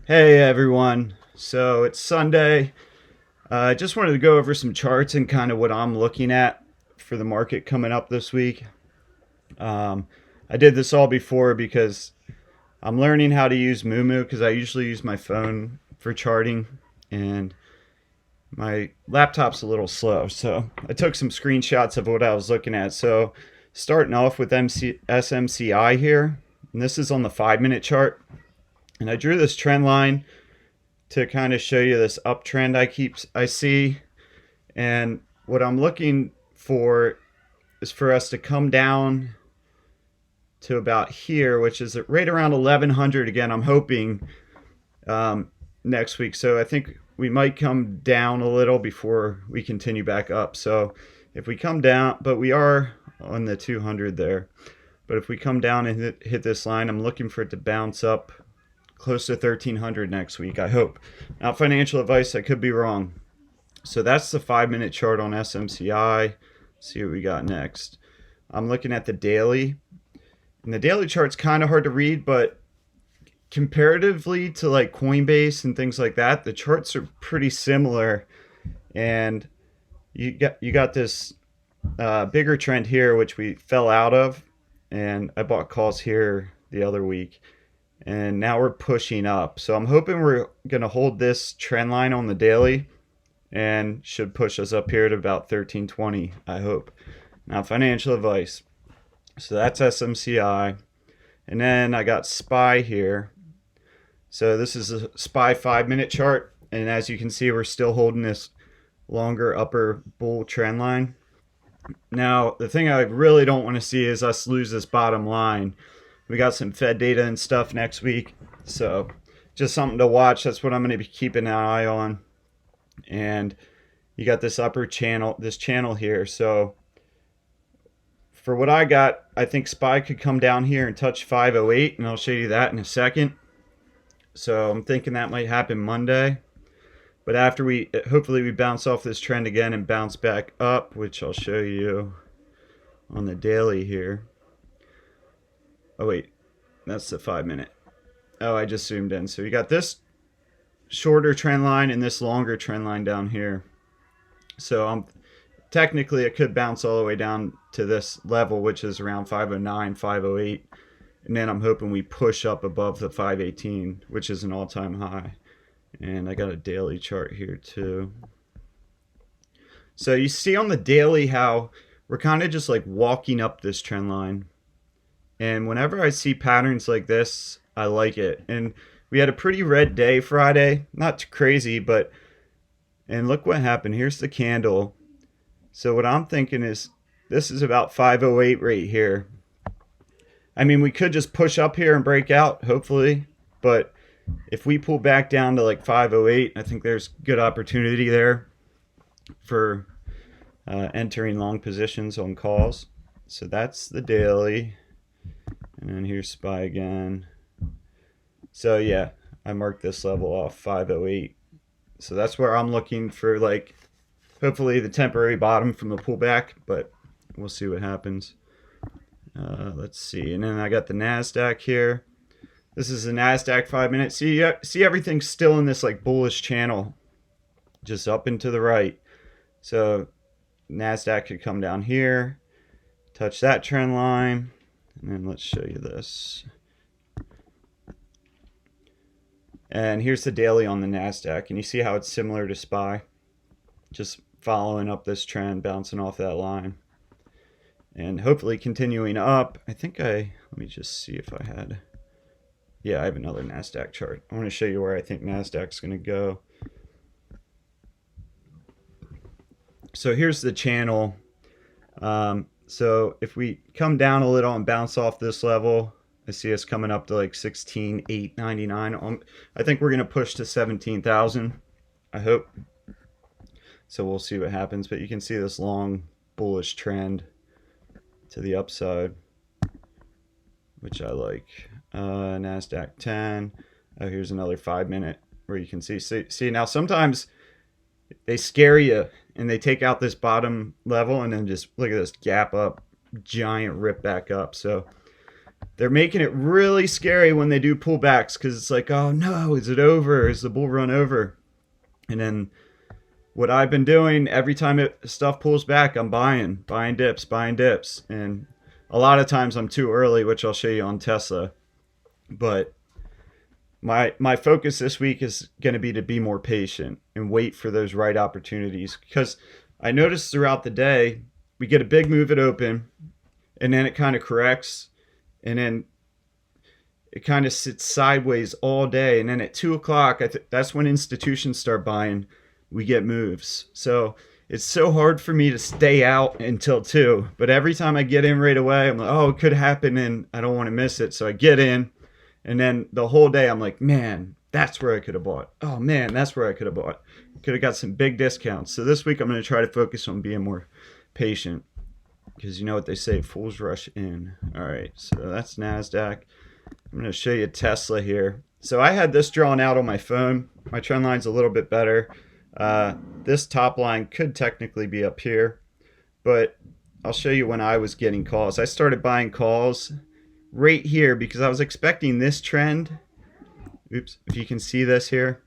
Hey everyone. So it's Sunday. I just wanted to go over some charts and kind of what I'm looking at for the market coming up this week. Um, I did this all before because I'm learning how to use Moomoo because I usually use my phone for charting and my laptop's a little slow. So I took some screenshots of what I was looking at. So starting off with SMCI here, and this is on the 5 minute chart. And I drew this trend line to kind of show you this uptrend I see, and what I'm looking for is for us to come down to about here, which is right around 1100 again. I'm hoping next week. So I think we might come down a little before we continue back up. So if we come down, but we are on the 200 there. But if we come down and hit this line, I'm looking for it to bounce up close to 1300 next week, I hope. Not financial advice, I could be wrong. So that's the 5 minute chart on SMCI. See what we got next. I'm looking at the daily. And the daily chart's kind of hard to read, but comparatively to like Coinbase and things like that, the charts are pretty similar. And you got this bigger trend here, which we fell out of. And I bought calls here the other week, and now we're pushing up. So I'm hoping we're going to hold this trend line on the daily and should push us up here to about 1320, I hope. Now, financial advice. So that's SMCI. And then I got SPY here. So this is a SPY 5 minute chart. And as you can see, we're still holding this longer upper bull trend line. Now, the thing I really don't want to see is us lose this bottom line. We got some Fed data and stuff next week, so just something to watch. That's what I'm going to be keeping an eye on. And you got this upper channel, this channel here. So for what I got, I think SPY could come down here and touch 508, and I'll show you that in a second. So I'm thinking that might happen Monday. But after hopefully we bounce off this trend again and bounce back up, which I'll show you on the daily here. Oh wait, that's the 5 minute. Oh, I just zoomed in. So you got this shorter trend line and this longer trend line down here. So technically it could bounce all the way down to this level, which is around 509, 508. And then I'm hoping we push up above the 518, which is an all-time high. And I got a daily chart here too. So you see on the daily how we're kind of just like walking up this trend line. And whenever I see patterns like this, I like it. And we had a pretty red day Friday. Not too crazy, but... And look what happened. Here's the candle. So what I'm thinking is this is about 508 right here. I mean, we could just push up here and break out, hopefully. But if we pull back down to like 508, I think there's good opportunity there for entering long positions on calls. So that's the daily. And then here's SPY again. So yeah, I marked this level off 508. So that's where I'm looking for, like, hopefully the temporary bottom from the pullback, but we'll see what happens. Let's see. And then I got the NASDAQ here. This is the NASDAQ 5 minute. See everything's still in this like bullish channel, just up and to the right. So NASDAQ could come down here, touch that trend line, and then let's show you this. And here's the daily on the NASDAQ, and you see how it's similar to SPY, just following up this trend, bouncing off that line, and hopefully continuing up. Let me just see if I had, yeah, I have another NASDAQ chart. I want to show you where I think NASDAQ's going to go. So here's the channel. So if we come down a little and bounce off this level, I see us coming up to like 16,899. I think we're going to push to 17,000, I hope. So we'll see what happens. But you can see this long bullish trend to the upside, which I like. NASDAQ 10. Oh, here's another 5 minute where you can see now sometimes they scare you and they take out this bottom level and then just look at this gap up, giant rip back up. So they're making it really scary when they do pullbacks because it's like, oh no, is it over? Is the bull run over? And then what I've been doing every time stuff pulls back, I'm buying dips. And a lot of times I'm too early, which I'll show you on Tesla. But my focus this week is going to be more patient and wait for those right opportunities, because I noticed throughout the day we get a big move at open and then it kind of corrects and then it kind of sits sideways all day, and then at 2 o'clock that's when institutions start buying. We get moves, so it's so hard for me to stay out until 2. But every time I get in right away, I'm like, oh, it could happen and I don't want to miss it, so I get in. And then the whole day I'm like, man, that's where I could have bought. Oh man, that's where I could have bought. Could have got some big discounts. So this week I'm going to try to focus on being more patient, because you know what they say, fools rush in. All right, so that's NASDAQ. I'm going to show you Tesla here. So I had this drawn out on my phone. My trend line's a little bit better. This top line could technically be up here, but I'll show you when I was getting calls. I started buying calls right here because I was expecting this trend. Oops, if you can see this here.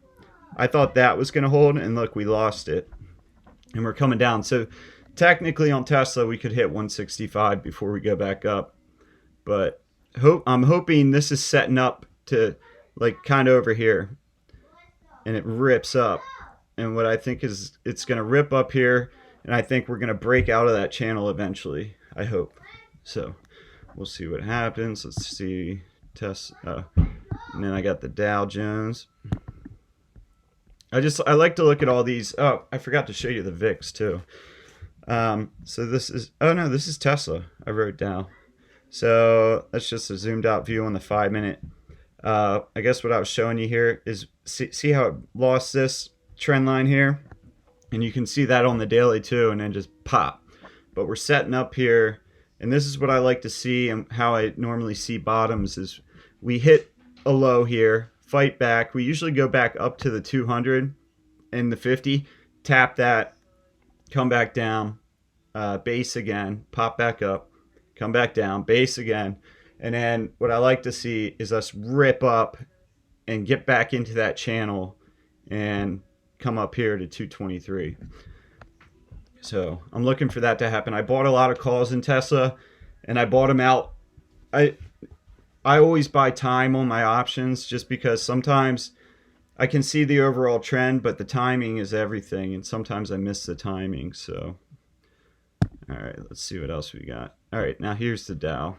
I thought that was going to hold, and look, we lost it. And we're coming down. So technically on Tesla, we could hit 165 before we go back up. But I'm hoping this is setting up to like kind of over here, and it rips up. And what I think is it's going to rip up here, and I think we're going to break out of that channel eventually. I hope. So we'll see what happens. Let's see. And then I got the Dow Jones. I like to look at all these. Oh, I forgot to show you the VIX too. So this is Tesla. I wrote down. So that's just a zoomed out view on the 5-minute. I guess what I was showing you here is see how it lost this trend line here, and you can see that on the daily too, and then just pop. But we're setting up here, and this is what I like to see, and how I normally see bottoms is we hit a low here, fight back. We usually go back up to the 200 and the 50, tap that, come back down, base again, pop back up, come back down, base again. And then what I like to see is us rip up and get back into that channel and come up here to 223. So I'm looking for that to happen. I bought a lot of calls in Tesla, and I bought them out. I always buy time on my options, just because sometimes I can see the overall trend, but the timing is everything, and sometimes I miss the timing. So all right, let's see what else we got. All right, now here's the Dow.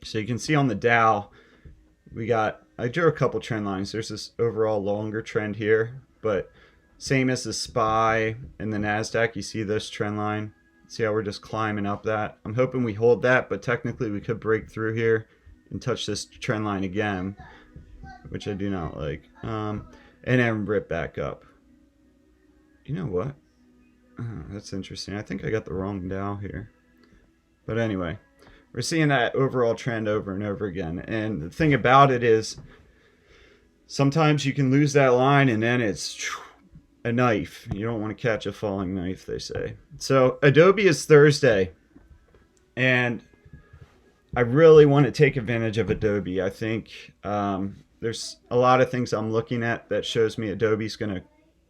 So you can see on the Dow, I drew a couple trend lines. There's this overall longer trend here, but same as the SPY and the NASDAQ, you see this trend line. See how we're just climbing up that? I'm hoping we hold that, but technically we could break through here and touch this trend line again, which I do not like. And then rip back up. You know what? That's interesting. I think I got the wrong Dow here. But anyway, we're seeing that overall trend over and over again. And the thing about it is, sometimes you can lose that line and then it's a knife. You don't want to catch a falling knife, they say. So Adobe is Thursday, and I really want to take advantage of Adobe. I think there's a lot of things I'm looking at that shows me Adobe's going to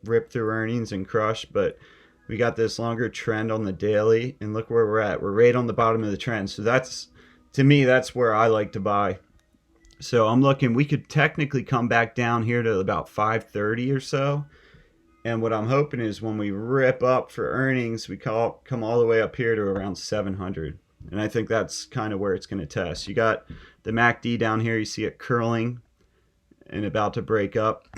rip through earnings and crush, but we got this longer trend on the daily, and look where we're at. We're right on the bottom of the trend. So that's, to me, that's where I like to buy. So I'm looking, we could technically come back down here to about 530 or so. And what I'm hoping is when we rip up for earnings, we come all the way up here to around 700. And I think that's kind of where it's going to test. You got the MACD down here. You see it curling and about to break up.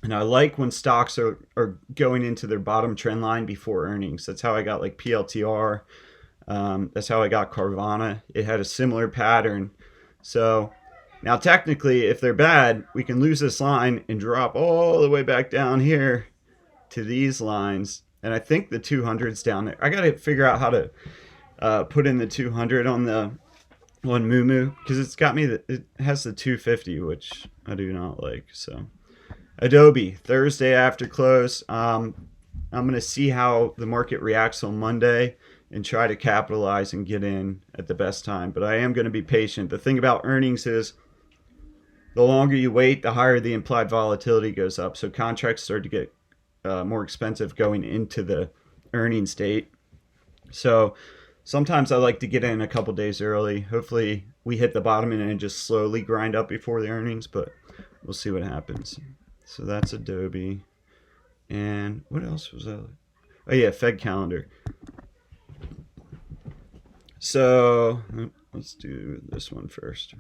And I like when stocks are going into their bottom trend line before earnings. That's how I got like PLTR. That's how I got Carvana. It had a similar pattern. So now technically, if they're bad, we can lose this line and drop all the way back down here to these lines. And I think the 200's down there. I got to figure out how to put in the 200 on Moomoo, because it has the 250, which I do not like. So Adobe, Thursday after close. I'm going to see how the market reacts on Monday. and try to capitalize and get in at the best time. But I am going to be patient. The thing about earnings is the longer you wait, the higher the implied volatility goes up. So contracts start to get more expensive going into the earnings date. So sometimes I like to get in a couple days early. Hopefully we hit the bottom and then just slowly grind up before the earnings, but we'll see what happens. So that's Adobe. And what else was that? Oh yeah, Fed calendar. So let's do this one first.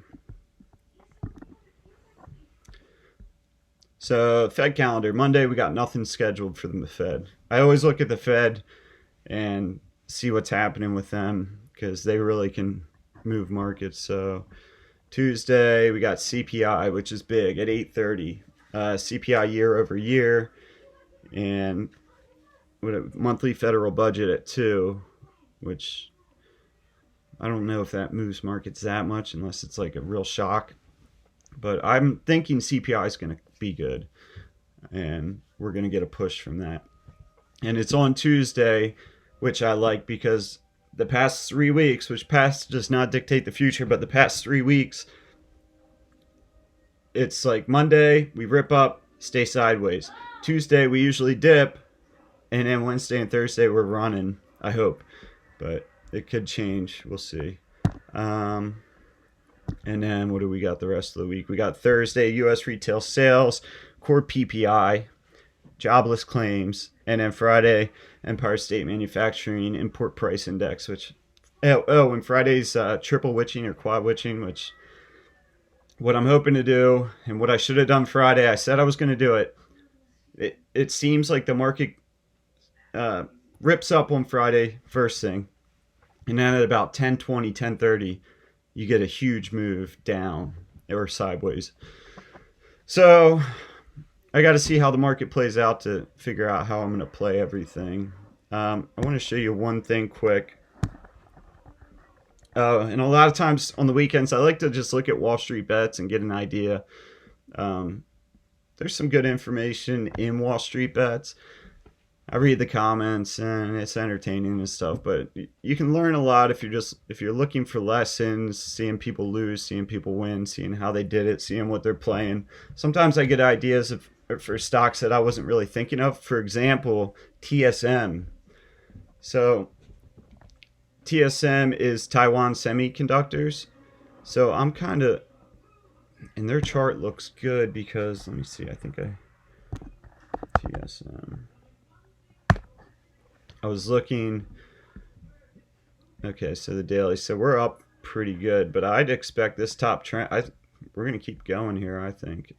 So Fed calendar, Monday we got nothing scheduled for the Fed. I always look at the Fed and see what's happening with them because they really can move markets. So Tuesday we got CPI, which is big at 8:30. CPI year over year, and with a monthly federal budget at 2, which I don't know if that moves markets that much unless it's like a real shock. But I'm thinking CPI is going to be good, and we're going to get a push from that. And it's on Tuesday, which I like because the past 3 weeks, which past does not dictate the future, but the past 3 weeks, it's like Monday, we rip up, stay sideways. Tuesday, we usually dip, and then Wednesday and Thursday, we're running, I hope. But it could change. We'll see. And then what do we got the rest of the week? We got Thursday, U.S. retail sales, core PPI, jobless claims, and then Friday, Empire State Manufacturing Import Price Index, which, and Friday's triple witching or quad witching, which what I'm hoping to do and what I should have done Friday, I said I was going to do it. It seems like the market rips up on Friday first thing, and then at about 10:20, 10:30, you get a huge move down or sideways. So I got to see how the market plays out to figure out how I'm going to play everything. I want to show you one thing quick. And a lot of times on the weekends, I like to just look at Wall Street bets and get an idea. There's some good information in Wall Street bets. I read the comments and it's entertaining and stuff, but you can learn a lot if you're looking for lessons, seeing people lose, seeing people win, seeing how they did it, seeing what they're playing. Sometimes I get ideas for stocks that I wasn't really thinking of. For example, TSM. So TSM is Taiwan Semiconductors. So I'm kind of, and their chart looks good because, let me see, TSM. I was looking, okay, so the daily, so we're up pretty good, but I'd expect this top trend, we're going to keep going here, I think.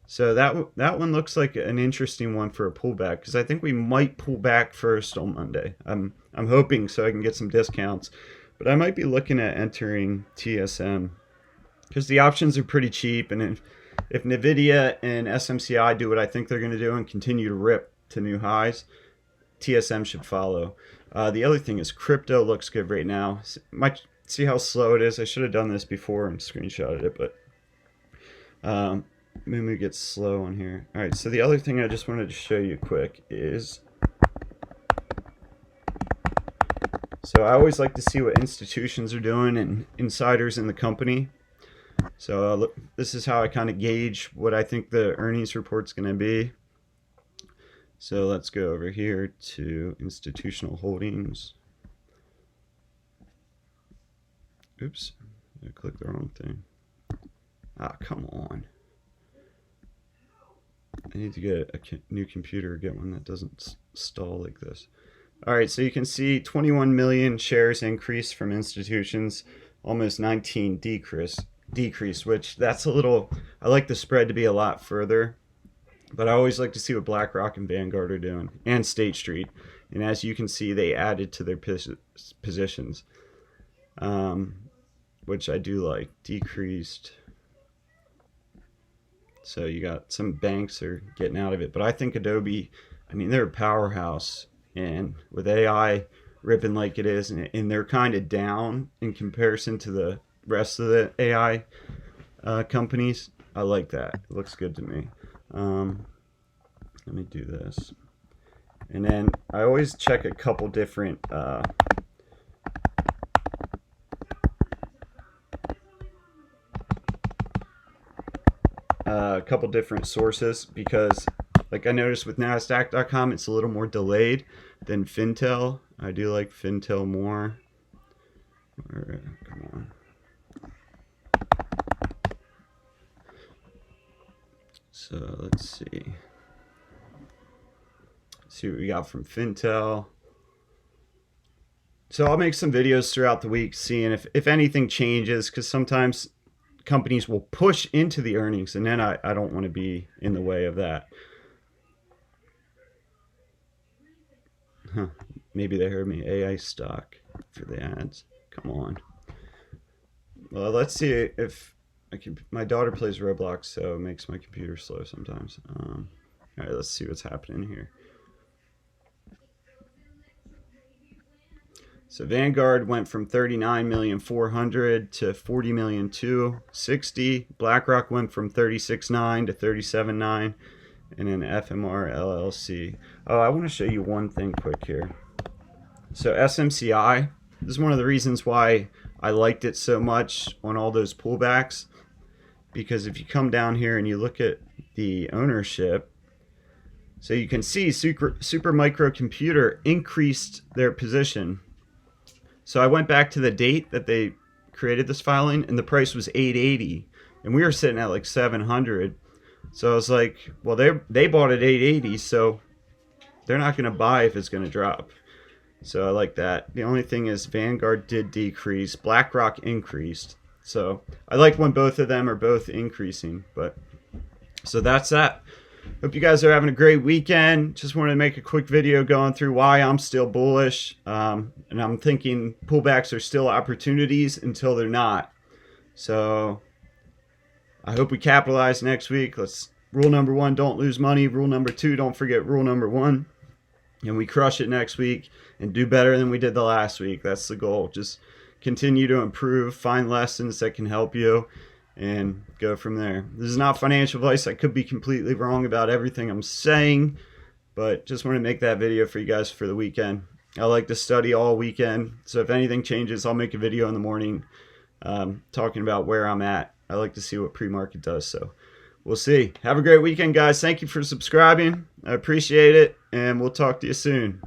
So that one looks like an interesting one for a pullback because I think we might pull back first on Monday. I'm hoping so I can get some discounts, but I might be looking at entering TSM because the options are pretty cheap, and if Nvidia and SMCI do what I think they're going to do and continue to rip to new highs, TSM should follow. The other thing is crypto looks good right now. Might see how slow it is. I should have done this before and screenshotted it, but maybe gets slow on here. All right, so the other thing I just wanted to show you quick is, so I always like to see what institutions are doing and insiders in the company. So this is how I kind of gauge what I think the earnings report's going to be. So let's go over here to institutional holdings. Oops, I clicked the wrong thing. Ah, come on. I need to get a new computer, get one that doesn't stall like this. All right, so you can see 21 million shares increase from institutions, almost 19 decrease, which that's a little, I like the spread to be a lot further. But I always like to see what BlackRock and Vanguard are doing, and State Street. And as you can see, they added to their positions, which I do like. Decreased. So you got some banks are getting out of it. But I think Adobe, I mean, they're a powerhouse. And with AI ripping like it is, and they're kind of down in comparison to the rest of the AI companies, I like that. It looks good to me. Let me do this. And then I always check a couple different sources, because like I noticed with Nasdaq.com, it's a little more delayed than Fintel. I do like Fintel more. Come on. So let's see. See what we got from Fintel. So I'll make some videos throughout the week seeing if anything changes, because sometimes companies will push into the earnings, and then I don't want to be in the way of that. Huh. Maybe they heard me. AI stock for the ads. Come on. Well, let's see if I can. My daughter plays Roblox, so it makes my computer slow sometimes. All right, let's see what's happening here. So Vanguard went from 39,400,000 to 40,260,000. BlackRock went from 36.9 to 37.9, and then FMR LLC. Oh, I want to show you one thing quick here. So SMCI, this is one of the reasons why I liked it so much on all those pullbacks, because if you come down here and you look at the ownership, so you can see Super Micro Computer increased their position. So I went back to the date that they created this filing, and the price was $880, and we were sitting at like 700. So I was like, well, they bought at 880, so they're not going to buy if it's going to drop. So I like that. The only thing is Vanguard did decrease, BlackRock increased. So I like when both of them are both increasing. But so that's that. Hope you guys are having a great weekend. Just wanted to make a quick video going through why I'm still bullish. And I'm thinking pullbacks are still opportunities until they're not. So I hope we capitalize next week. Rule number 1, don't lose money. Rule number 2, don't forget rule number 1. And we crush it next week and do better than we did the last week. That's the goal. Just continue to improve, find lessons that can help you, and go from there. This is not financial advice. I could be completely wrong about everything I'm saying, but just want to make that video for you guys for the weekend. I like to study all weekend, so if anything changes, I'll make a video in the morning talking about where I'm at. I like to see what pre-market does, so we'll see. Have a great weekend, guys. Thank you for subscribing. I appreciate it, and we'll talk to you soon.